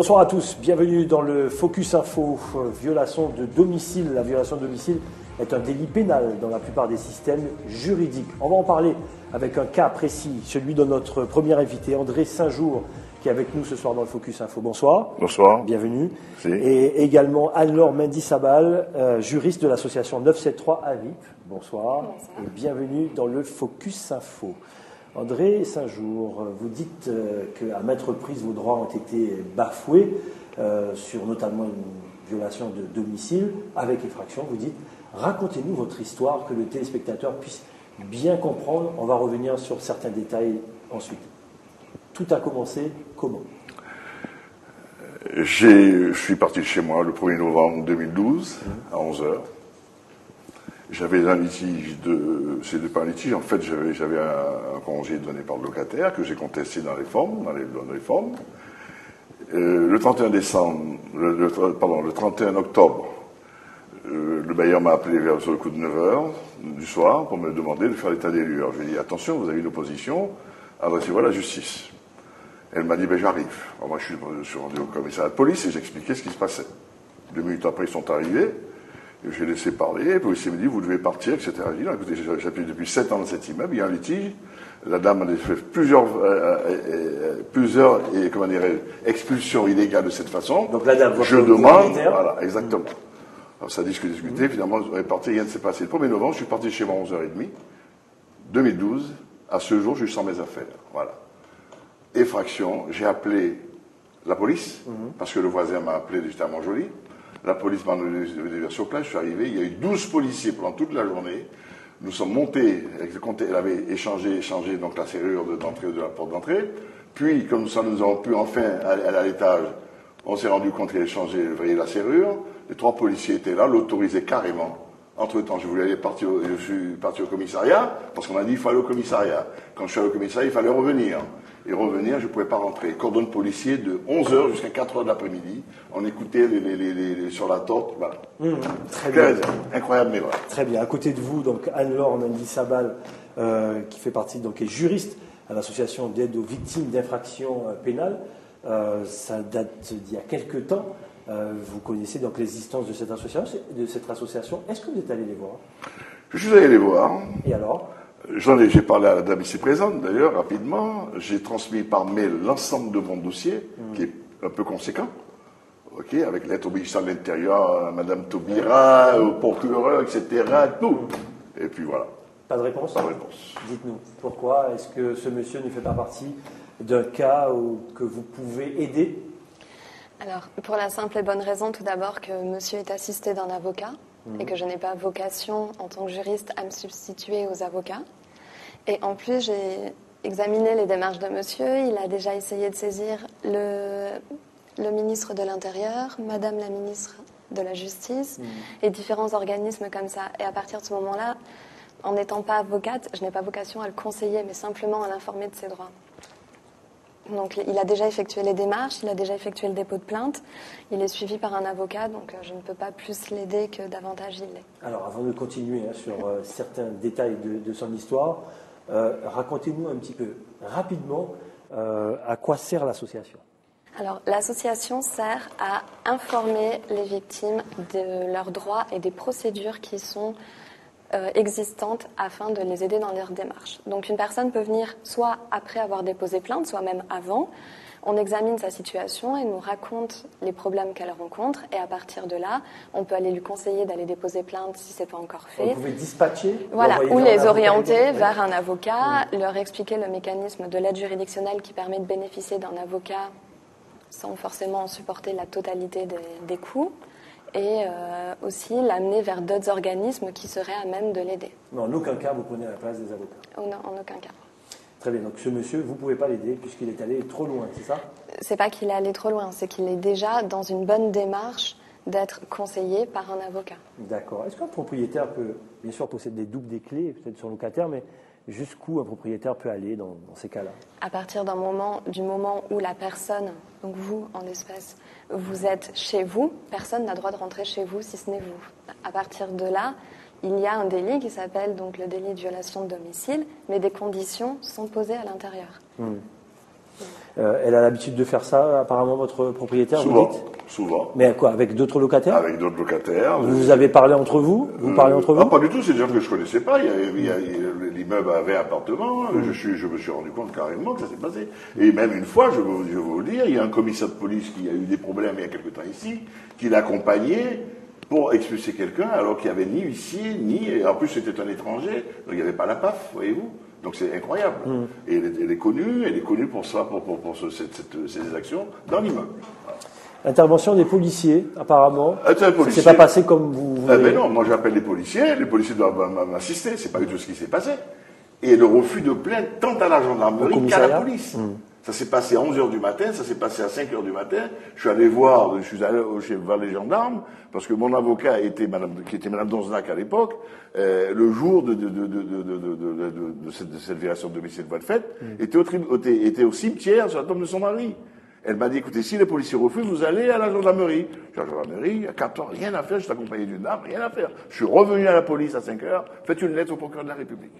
Bonsoir à tous, bienvenue dans le Focus Info. Violation de domicile. La violation de domicile est un délit pénal dans la plupart des systèmes juridiques. On va en parler avec un cas précis, celui de notre premier invité, André Saint-Jour, qui est avec nous ce soir dans le Focus Info. Bonsoir. Bonsoir. Bienvenue. Merci. Et également Anne-Laure Mendy-Sabal, juriste de l'association 973 AVIP. Bonsoir. Bonsoir. Et bienvenue dans le Focus Info. André Saint-Jour, vous dites qu'à maintes reprises vos droits ont été bafoués sur notamment une violation de domicile avec effraction. Vous dites, racontez-nous votre histoire, que le téléspectateur puisse bien comprendre. On va revenir sur certains détails ensuite. Tout a commencé comment? Je suis parti de chez moi le 1er novembre 2012 à 11h. J'avais un litige c'était pas un litige, en fait j'avais un congé donné par le locataire que j'ai contesté dans les formes, le 31 décembre, le 31 octobre, le bailleur m'a appelé sur le coup de 9h du soir pour me demander de faire l'état des lieux. Alors je lui ai dit, attention, vous avez une opposition, adressez-vous à la justice. Elle m'a dit, j'arrive. Alors moi je suis rendu au commissariat de police et j'expliquais ce qui se passait. 2 minutes après, ils sont arrivés. J'ai laissé parler, le policier me dit, vous devez partir, etc. J'ai dit, non, écoutez, j'habite depuis 7 ans dans cet immeuble, il y a un litige. La dame a fait plusieurs expulsions illégales de cette façon. Donc la dame, je demande, voilà, exactement. Alors ça a discuté, finalement, on est parti, rien ne s'est passé. Le 1er novembre, je suis parti chez moi à 11h30, 2012. À ce jour, je suis sans mes affaires. Voilà. Effraction, j'ai appelé la police, parce que le voisin m'a appelé juste à Montjoly. La police m'a donné sur place, je suis arrivé, il y a eu 12 policiers pendant toute la journée. Nous sommes montés, elle avait échangé donc la serrure d'entrée de la porte d'entrée. Puis, comme ça, nous avons pu enfin aller à l'étage, on s'est rendu compte qu'elle échangeait la serrure. Les 3 policiers étaient là, l'autorisaient carrément. Entre-temps, je suis parti au commissariat, parce qu'on m'a dit qu'il fallait aller au commissariat. Quand je suis allé au commissariat, il fallait revenir. Et revenir, je ne pouvais pas rentrer. Cordon policier de 11h jusqu'à 4h de l'après-midi. On écoutait sur la torte, voilà. Très bien. Incroyable, mais voilà. Très bien. À côté de vous, donc Anne-Laure Mendy-Sabal, qui fait partie, donc est juriste à l'association d'aide aux victimes d'infractions pénales. Ça date d'il y a quelques temps. Vous connaissez donc l'existence de cette association. Est-ce que vous êtes allé les voir? Je suis allé les voir. Et alors? J'ai parlé à la dame ici présente, d'ailleurs, rapidement. J'ai transmis par mail l'ensemble de mon dossier, qui est un peu conséquent, avec lettre au ministère de l'Intérieur, à Madame Taubira, au procureur, etc., tout. Et puis voilà. Pas de réponse? Pas de réponse. Dites-nous, pourquoi est-ce que ce monsieur ne fait pas partie d'un cas que vous pouvez aider? Alors, pour la simple et bonne raison, tout d'abord, que monsieur est assisté d'un avocat et que je n'ai pas vocation, en tant que juriste, à me substituer aux avocats. Et en plus, j'ai examiné les démarches de monsieur. Il a déjà essayé de saisir le ministre de l'Intérieur, madame la ministre de la Justice et différents organismes comme ça. Et à partir de ce moment-là, en n'étant pas avocate, je n'ai pas vocation à le conseiller, mais simplement à l'informer de ses droits. Donc il a déjà effectué les démarches, il a déjà effectué le dépôt de plainte, il est suivi par un avocat, donc je ne peux pas plus l'aider que davantage il l'est. Alors avant de continuer sur certains détails de son histoire, racontez-nous un petit peu rapidement à quoi sert l'association. Alors l'association sert à informer les victimes de leurs droits et des procédures qui sont existantes afin de les aider dans leurs démarches. Donc une personne peut venir soit après avoir déposé plainte, soit même avant. On examine sa situation et nous raconte les problèmes qu'elle rencontre et à partir de là, on peut aller lui conseiller d'aller déposer plainte si ce n'est pas encore fait. Vous pouvez dispatcher, ou les orienter vers un avocat, leur expliquer le mécanisme de l'aide juridictionnelle qui permet de bénéficier d'un avocat sans forcément supporter la totalité des coûts. Et aussi l'amener vers d'autres organismes qui seraient à même de l'aider. Mais en aucun cas, vous prenez la place des avocats? En aucun cas. Très bien, donc ce monsieur, vous ne pouvez pas l'aider puisqu'il est allé trop loin, c'est ça? C'est pas qu'il est allé trop loin, c'est qu'il est déjà dans une bonne démarche d'être conseillé par un avocat. D'accord. Est-ce qu'un propriétaire peut, bien sûr, posséder des clés, peut-être son locataire, mais jusqu'où un propriétaire peut aller dans ces cas-là? À partir du moment où la personne, donc vous en l'espèce, vous êtes chez vous, personne n'a droit de rentrer chez vous si ce n'est vous. À partir de là, il y a un délit qui s'appelle donc le délit de violation de domicile, mais des conditions sont posées à l'intérieur. Elle a l'habitude de faire ça, apparemment, votre propriétaire, Souvent, vous dites? souvent. Mais quoi, avec d'autres locataires? Avec d'autres locataires. Vous avez parlé entre vous? Vous parlez entre vous? Pas du tout, c'est des gens que je connaissais pas. L'immeuble avait appartement. Je me suis rendu compte carrément que ça s'est passé. Et même une fois, je vais vous le dire, il y a un commissaire de police qui a eu des problèmes il y a quelque temps ici, qui l'a accompagné pour expulser quelqu'un, alors qu'il n'y avait ni huissier, et en plus c'était un étranger, donc il n'y avait pas la PAF, voyez-vous. Donc c'est incroyable. Et elle est connue pour ça, pour ces actions dans l'immeuble. Voilà. Intervention des policiers, apparemment. Ça ne s'est pas passé comme vous voulez. Mais non, moi j'appelle les policiers doivent m'assister, c'est pas du tout ce qui s'est passé. Et le refus de plainte tant à la gendarmerie qu'à la police. Ça s'est passé à 11h du matin, ça s'est passé à 5h du matin. Je suis allé voir les gendarmes, parce que mon avocat qui était Madame Donzenac à l'époque, le jour de cette violation de domicile de fait, était au cimetière sur la tombe de son mari. Elle m'a dit, écoutez, si les policiers refusent, vous allez à la gendarmerie. Je suis à la gendarmerie, il y a 4 ans, rien à faire, je suis accompagné d'une dame, rien à faire. Je suis revenu à la police à 5h, faites une lettre au procureur de la République.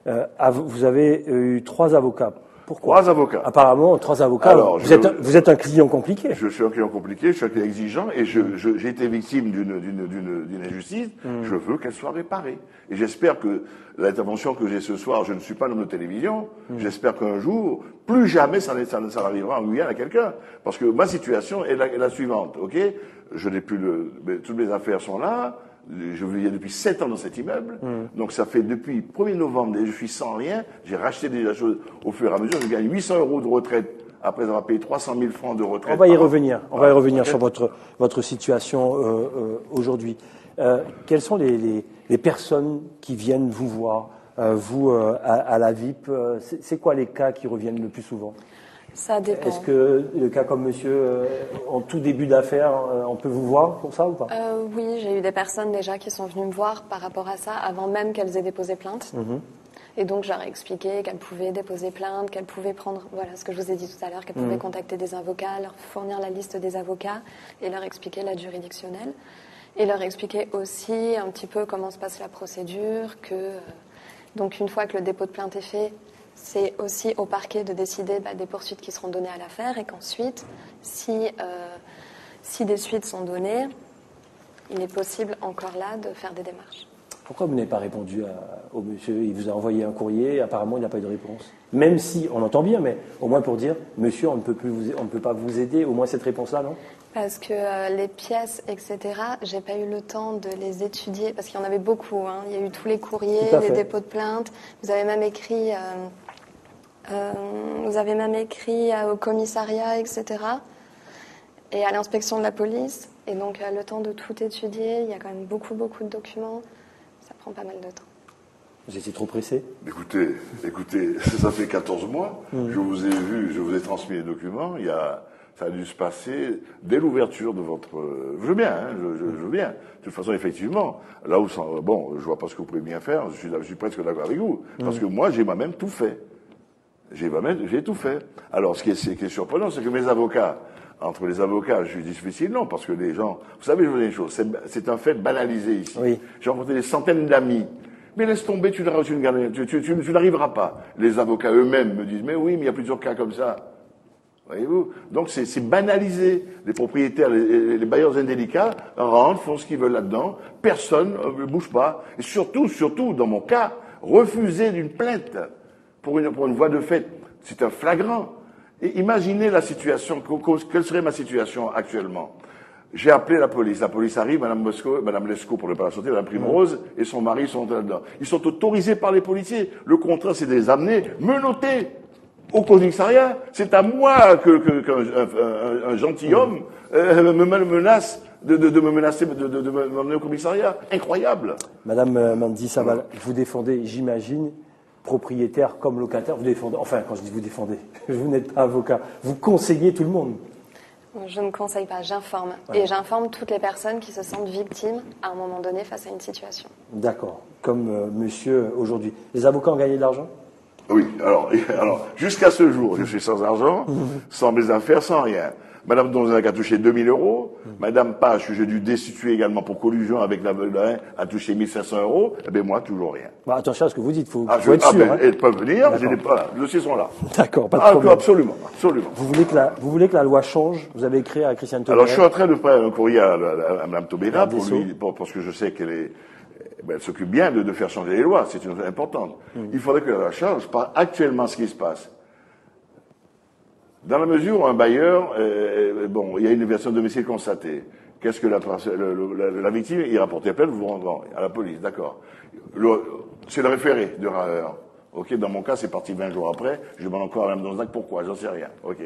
Vous avez eu 3 avocats. Pourquoi? 3 avocats. Apparemment, 3 avocats. Alors, vous êtes un client compliqué. Je suis un client compliqué, je suis un client exigeant, et j'ai été victime d'une injustice. Je veux qu'elle soit réparée. Et j'espère que l'intervention que j'ai ce soir, je ne suis pas un homme de télévision, j'espère qu'un jour, plus jamais ça n'arrivera en Guyane à quelqu'un. Parce que ma situation est la suivante, ok? Je n'ai plus toutes mes affaires sont là. Je vis depuis 7 ans dans cet immeuble, donc ça fait depuis 1er novembre, je suis sans rien, j'ai racheté des choses au fur et à mesure, je gagne 800 € de retraite après avoir payé 300 000 francs de retraite. On va y revenir, sur votre situation aujourd'hui. Quelles sont les personnes qui viennent vous voir, à la VIP? C'est quoi les cas qui reviennent le plus souvent? Ça dépend. Est-ce que le cas comme monsieur, en tout début d'affaires, on peut vous voir pour ça ou pas? Oui, j'ai eu des personnes déjà qui sont venues me voir par rapport à ça avant même qu'elles aient déposé plainte. Et donc, j'aurais expliqué qu'elles pouvaient déposer plainte, qu'elles pouvaient prendre, voilà ce que je vous ai dit tout à l'heure, qu'elles pouvaient contacter des avocats, leur fournir la liste des avocats et leur expliquer l'aide juridictionnelle. Et leur expliquer aussi un petit peu comment se passe la procédure, donc une fois que le dépôt de plainte est fait, c'est aussi au parquet de décider des poursuites qui seront données à l'affaire et qu'ensuite, si des suites sont données, il est possible encore là de faire des démarches. Pourquoi vous n'avez pas répondu au monsieur? Il vous a envoyé un courrier, apparemment il n'y a pas eu de réponse. Même si, on entend bien, mais au moins pour dire, monsieur, on ne peut pas vous aider, au moins cette réponse-là, non? Parce que les pièces, etc., j'ai pas eu le temps de les étudier, parce qu'il y en avait beaucoup. Il y a eu tous les courriers, les dépôts de plainte. Vous avez même écrit au commissariat, etc., et à l'inspection de la police. Et donc, le temps de tout étudier, il y a quand même beaucoup de documents. Ça prend pas mal de temps. Vous étiez trop pressé? Écoutez, ça fait 14 mois. Je vous ai vu, je vous ai transmis les documents. Ça a dû se passer dès l'ouverture de votre... Je veux bien, je veux bien. De toute façon, effectivement, là où... Bon, je vois pas ce que vous pouvez bien faire. Je suis presque d'accord avec vous. Parce que moi, j'ai moi-même tout fait. J'ai tout fait. Alors, ce qui est surprenant, c'est que mes avocats, entre les avocats, je dis difficile, non, parce que les gens... Vous savez, je vous dis une chose, c'est un fait banalisé ici. Oui. J'ai rencontré des centaines d'amis. Mais laisse tomber, tu n'arriveras pas. Les avocats eux-mêmes me disent, mais oui, mais il y a plusieurs cas comme ça. Voyez-vous? Donc c'est banalisé. Les propriétaires, les bailleurs indélicats rentrent, font ce qu'ils veulent là-dedans. Personne ne bouge pas. Et surtout, dans mon cas, refuser d'une plainte pour une voie de fait, c'est un flagrant. Et imaginez la situation, quelle serait ma situation actuellement? J'ai appelé la police arrive, Madame Lescaut pour ne pas la sauter, Madame Primrose et son mari sont là-dedans. Ils sont autorisés par les policiers. Le contrat, c'est de les amener menottés au commissariat. C'est à moi qu'un gentilhomme me menace de me menacer de m'emmener au commissariat. Incroyable. Madame Mandy Saval, vous défendez, j'imagine, propriétaire comme locataire, vous défendez, enfin quand je dis vous défendez, vous n'êtes pas avocat, vous conseillez tout le monde. Je ne conseille pas, j'informe. Ouais. Et j'informe toutes les personnes qui se sentent victimes à un moment donné face à une situation. D'accord. Comme monsieur aujourd'hui. Les avocats ont gagné de l'argent? Oui, alors jusqu'à ce jour, je suis sans argent, sans mes affaires, sans rien. Madame Donzac a touché 2000 euros. Madame Page, que j'ai dû destituer également pour collusion avec la Veulin, a touché 1500 euros. Eh bien, moi, toujours rien. Bah, attention à ce que vous dites, faut être sûr. Ben, hein. elles peuvent venir, voilà, les dossiers sont là. D'accord, pas de problème. Absolument, absolument. Vous voulez que la loi change? Vous avez écrit à Christiane Taubira. Alors, je suis en train de faire un courrier à Mme Taubira parce que je sais qu'elle s'occupe bien de faire changer les lois. C'est une chose importante. Il faudrait que la loi change. Pas actuellement ce qui se passe. Dans la mesure où un bailleur, il y a une version de domicile constatée. Qu'est-ce que la victime, il rapporte plainte, vous vous rendez à la police, d'accord. C'est le référé de Raher. Ok, dans mon cas, c'est parti 20 jours après. Je demande encore à Mme Donzac pourquoi, j'en sais rien. Ok.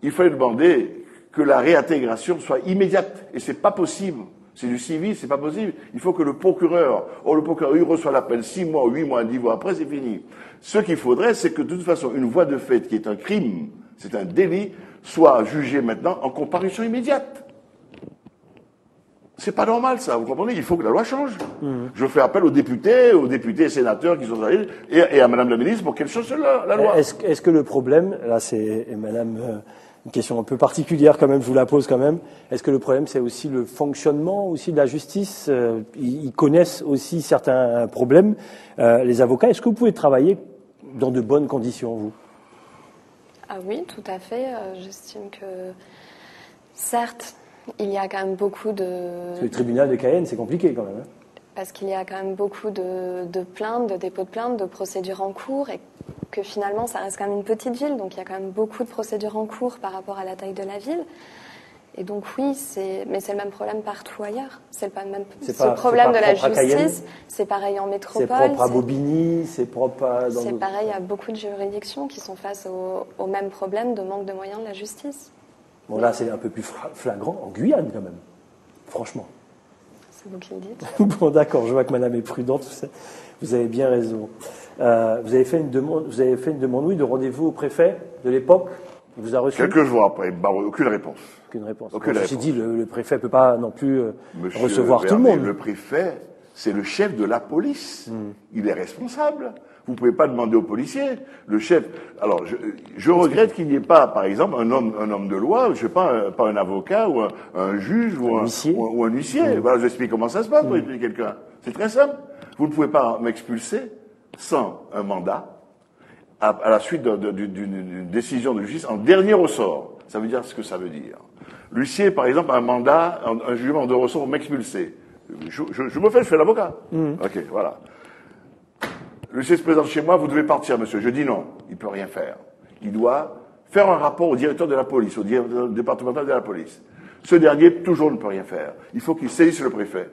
Il fallait demander que la réintégration soit immédiate, et c'est pas possible. C'est du civil, c'est pas possible. Il faut que le procureur, il reçoit l'appel 6 mois, 8 mois, 10 mois après, c'est fini. Ce qu'il faudrait, c'est que de toute façon, une voie de fait qui est un crime, c'est un délit, soit jugée maintenant en comparution immédiate. C'est pas normal, ça, vous comprenez? Il faut que la loi change. Je fais appel aux députés et sénateurs qui sont allés, et à Madame la ministre pour qu'elle change la loi. Est-ce que le problème, là c'est Madame, une question un peu particulière quand même, je vous la pose quand même, est-ce que le problème c'est aussi le fonctionnement aussi de la justice? Ils connaissent aussi certains problèmes, les avocats. Est-ce que vous pouvez travailler dans de bonnes conditions, vous? Ah oui, tout à fait. J'estime que, certes, il y a quand même beaucoup de... Parce que le tribunal de Cayenne, c'est compliqué quand même. Hein. Parce qu'il y a quand même beaucoup de plaintes, de dépôts de plaintes, de procédures en cours, et que finalement, ça reste quand même une petite ville, donc il y a quand même beaucoup de procédures en cours par rapport à la taille de la ville. Et donc oui, mais c'est le même problème partout ailleurs. C'est pas le même problème de la justice. C'est pareil en métropole. C'est propre à Bobigny, c'est propre à... C'est pareil à beaucoup de juridictions qui sont face au même problème de manque de moyens de la justice. Bon là, c'est un peu plus flagrant en Guyane quand même, franchement. C'est vous qui le dites. Bon d'accord, je vois que Madame est prudente, vous avez bien raison. Vous avez fait une demande, oui, de rendez-vous au préfet de l'époque. Il vous a reçu? Quelques jours après, aucune réponse. Aucune réponse. Aucune réponse. Dit, le préfet peut pas non plus recevoir tout le monde. Le préfet, c'est le chef de la police. Il est responsable. Vous pouvez pas demander aux policiers. Le chef. Alors, je regrette qu'il n'y ait pas, par exemple, un homme de loi, je sais pas un avocat ou un juge ou un huissier. Voilà, j'explique comment ça se passe pour expliquer quelqu'un. C'est très simple. Vous ne pouvez pas m'expulser sans un mandat à la suite d'une décision de justice en dernier ressort. Ça veut dire ce que ça veut dire. L'huissier, par exemple, a un mandat, un jugement de ressort pour m'expulser. Je fais l'avocat. Ok, voilà. L'huissier se présente chez moi, vous devez partir, monsieur. Je dis non, il peut rien faire. Il doit faire un rapport au directeur de la police, au directeur départemental de la police. Ce dernier, toujours, ne peut rien faire. Il faut qu'il saisisse le préfet.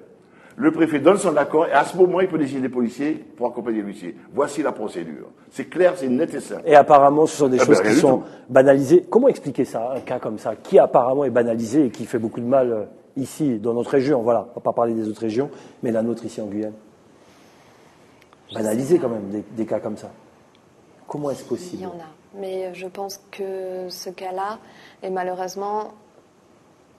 Le préfet donne son accord et à ce moment, il peut désigner des policiers pour accompagner l'huissier. Voici la procédure. C'est clair, c'est net et simple. Et apparemment, ce sont des choses qui sont banalisées. Comment expliquer ça, un cas comme ça, qui apparemment est banalisé et qui fait beaucoup de mal ici, dans notre région? Voilà, on va pas parler des autres régions, mais la nôtre ici en Guyane. Banalisé quand même, des cas comme ça. Comment est-ce possible? Il y en a. Mais je pense que ce cas-là est malheureusement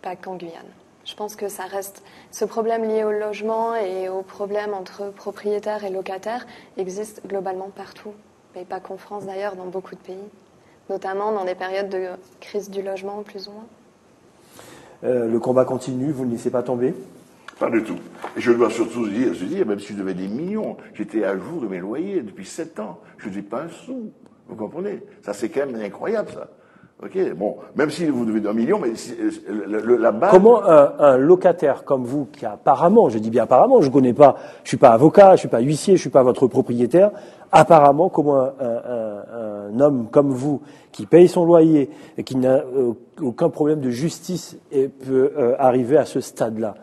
pas qu'en Guyane. Je pense que ça reste... Ce problème lié au logement et au problème entre propriétaires et locataires existe globalement partout. Mais pas qu'en France d'ailleurs, dans beaucoup de pays. Notamment dans des périodes de crise du logement, plus ou moins. Le combat continue, vous ne laissez pas tomber? Pas du tout. Et je dois surtout dire, même si je devais des millions, j'étais à jour de mes loyers depuis 7 ans. Je ne dis pas un sou. Vous comprenez? Ça, c'est quand même incroyable, ça. Ok, bon, même si vous devez 1 million, mais la base... Comment un locataire comme vous, qui apparemment, je dis bien apparemment, je connais pas, je suis pas avocat, je suis pas huissier, je suis pas votre propriétaire, apparemment, comment un homme comme vous, qui paye son loyer et qui n'a aucun problème de justice et peut arriver à ce stade-là?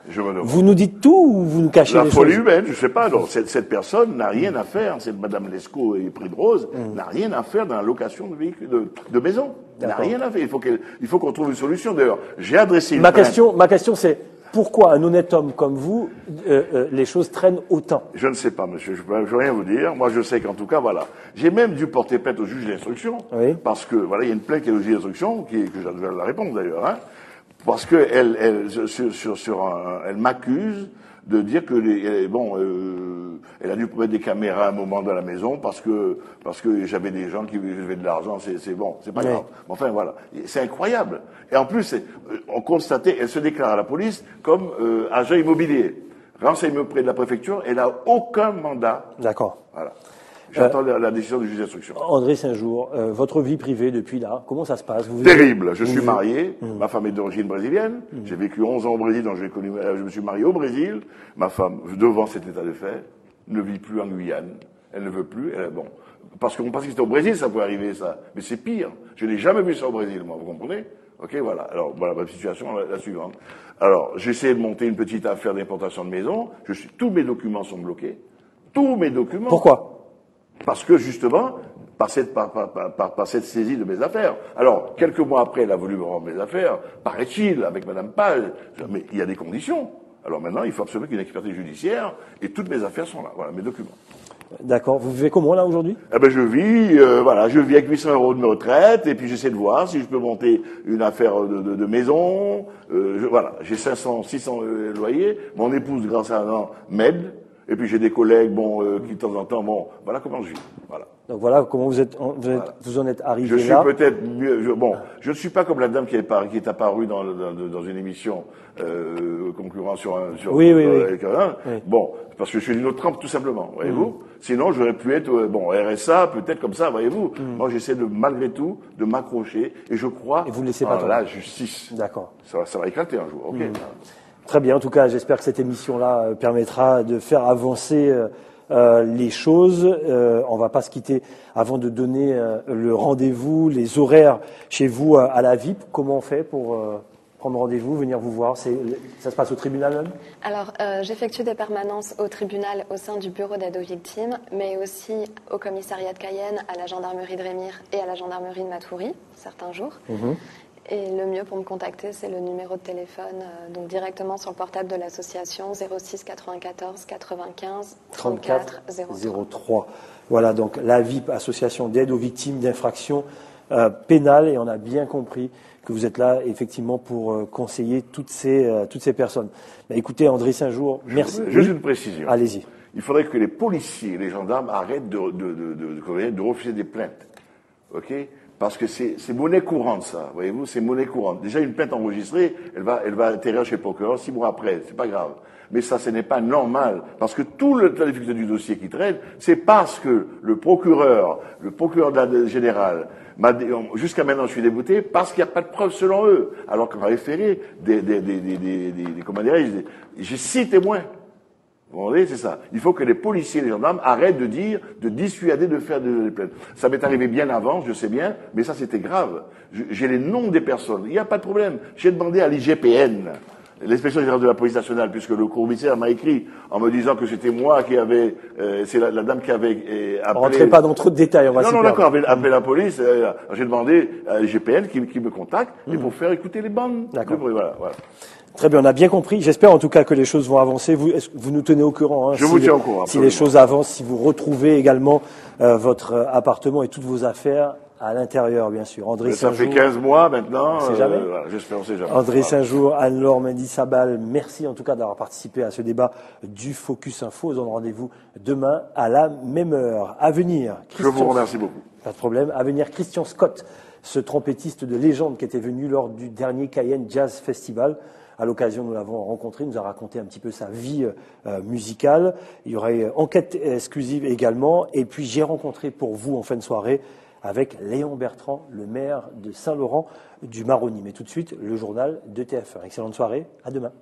Vous nous dites tout ou vous nous cachez les choses? La folie humaine, je sais pas. Alors, cette personne n'a rien à faire, cette Madame Lescaut et Prix de Rose, n'a rien à faire dans la location de véhicules, de maison. Elle n'a rien à faire. Il faut qu'on trouve une solution. D'ailleurs, j'ai adressé ma question, c'est pourquoi un honnête homme comme vous, les choses traînent autant? Je ne sais pas, monsieur. Je peux rien vous dire. Moi, je sais qu'en tout cas, voilà. J'ai même dû porter plainte au juge d'instruction. Oui. Parce que, voilà, il y a une plainte qui est au juge d'instruction, que je dois la réponse d'ailleurs, hein. Parce que elle m'accuse de dire que elle a dû mettre des caméras à un moment dans la maison parce que j'avais des gens qui veulent de l'argent, c'est bon, c'est pas grave. Enfin voilà, c'est incroyable. Et en plus, on constatait, elle se déclare à la police comme agent immobilier. Renseignement près de la préfecture, elle n'a aucun mandat. D'accord. Voilà. J'attends la décision du juge d'instruction. André Saint-Jour, votre vie privée depuis là, comment ça se passe? Terrible. Je suis marié. Ma femme est d'origine brésilienne. J'ai vécu 11 ans au Brésil, donc je me suis marié au Brésil. Ma femme, devant cet état de fait, ne vit plus en Guyane. Elle ne veut plus. Parce qu'on pense que c'était au Brésil, ça peut arriver, ça. Mais c'est pire. Je n'ai jamais vu ça au Brésil, moi, vous comprenez? Ok, voilà. Alors, voilà ma situation, la suivante. Alors, j'essaie de monter une petite affaire d'importation de maison. Tous mes documents sont bloqués. Tous mes documents. Pourquoi? Parce que, justement, par cette saisie de mes affaires. Alors, quelques mois après, elle a voulu me rendre mes affaires, paraît-il, avec Madame Page. Mais il y a des conditions. Alors maintenant, il faut absolument qu'il y ait une expertise judiciaire, et toutes mes affaires sont là. Voilà, mes documents. D'accord. Vous vivez comment, là, aujourd'hui? Eh ben, je vis avec 800 € de retraite, et puis j'essaie de voir si je peux monter une affaire de maison. J'ai 600 loyers. Mon épouse, grâce à un an, m'aide. Et puis j'ai des collègues, qui de temps en temps, voilà comment je vis. Voilà. Donc voilà comment vous en êtes arrivé là. Je suis peut-être mieux. Je ne suis pas comme la dame qui est apparue dans une émission concurrente sur Oui. Bon, parce que je suis d'une autre trempe tout simplement, voyez-vous. Sinon, j'aurais pu être RSA, peut-être comme ça, voyez-vous. Moi, j'essaie malgré tout de m'accrocher et je crois en la justice. D'accord. Ça va éclater un jour. Ok. Très bien. En tout cas, j'espère que cette émission-là permettra de faire avancer les choses. On va pas se quitter avant de donner le rendez-vous, les horaires chez vous à la VIP. Comment on fait pour prendre rendez-vous, venir vous voir? Ça se passe au tribunal même? Alors, j'effectue des permanences au tribunal au sein du bureau d'aide aux victimes, mais aussi au commissariat de Cayenne, à la gendarmerie de Rémire et à la gendarmerie de Matoury, certains jours. Et le mieux pour me contacter, c'est le numéro de téléphone, donc directement sur le portable de l'association 06 94 95 34 03. Voilà, donc la VIP, Association d'aide aux victimes d'infractions pénales, et on a bien compris que vous êtes là effectivement pour conseiller toutes ces personnes. Écoutez, André Saint-Jour, merci. Juste une précision. Allez-y. Il faudrait que les policiers et les gendarmes arrêtent de refuser des plaintes. Ok? Parce que c'est monnaie courante, ça. Voyez-vous, c'est monnaie courante. Déjà, une plainte enregistrée, elle va atterrir chez le procureur 6 mois après. C'est pas grave. Mais ça, ce n'est pas normal. Parce que toute la difficulté du dossier qui traîne, c'est parce que le procureur général, jusqu'à maintenant, je suis débouté, parce qu'il n'y a pas de preuves selon eux. Alors qu'on va référer comment dirais-je, j'ai 6 témoins. Vous voyez, c'est ça. Il faut que les policiers et les gendarmes arrêtent de dissuader de faire des plaintes. Ça m'est arrivé bien avant, je sais bien, mais ça c'était grave. J'ai les noms des personnes. Il n'y a pas de problème. J'ai demandé à l'IGPN, l'inspection générale de la police nationale, puisque le commissaire m'a écrit en me disant que c'était moi qui avait, c'est la dame qui avait appelé. Rentrez pas dans trop de détails, on va s'y perdre. Non, d'accord, appelé la police. J'ai demandé à l'IGPN qui me contacte et pour faire écouter les bandes. D'accord. Voilà. Très bien, on a bien compris. J'espère en tout cas que les choses vont avancer. Vous nous tenez au courant. Je vous tiens au courant. Si les choses avancent, si vous retrouvez également votre appartement et toutes vos affaires à l'intérieur, bien sûr. André Saint-Jour. Ça fait 15 mois maintenant. On sait jamais. J'espère, on sait jamais. André Saint-Jour, Anne-Laure Mendy-Sabal, merci en tout cas d'avoir participé à ce débat du Focus Info. On donne rendez-vous demain à la même heure. À venir. Je vous remercie beaucoup. Pas de problème. À venir, Christian Scott, ce trompettiste de légende qui était venu lors du dernier Cayenne Jazz Festival. À l'occasion, nous l'avons rencontré, il nous a raconté un petit peu sa vie musicale. Il y aurait enquête exclusive également. Et puis, j'ai rencontré pour vous en fin de soirée avec Léon Bertrand, le maire de Saint-Laurent du Maroni. Mais tout de suite, le journal de TF1. Excellente soirée, à demain.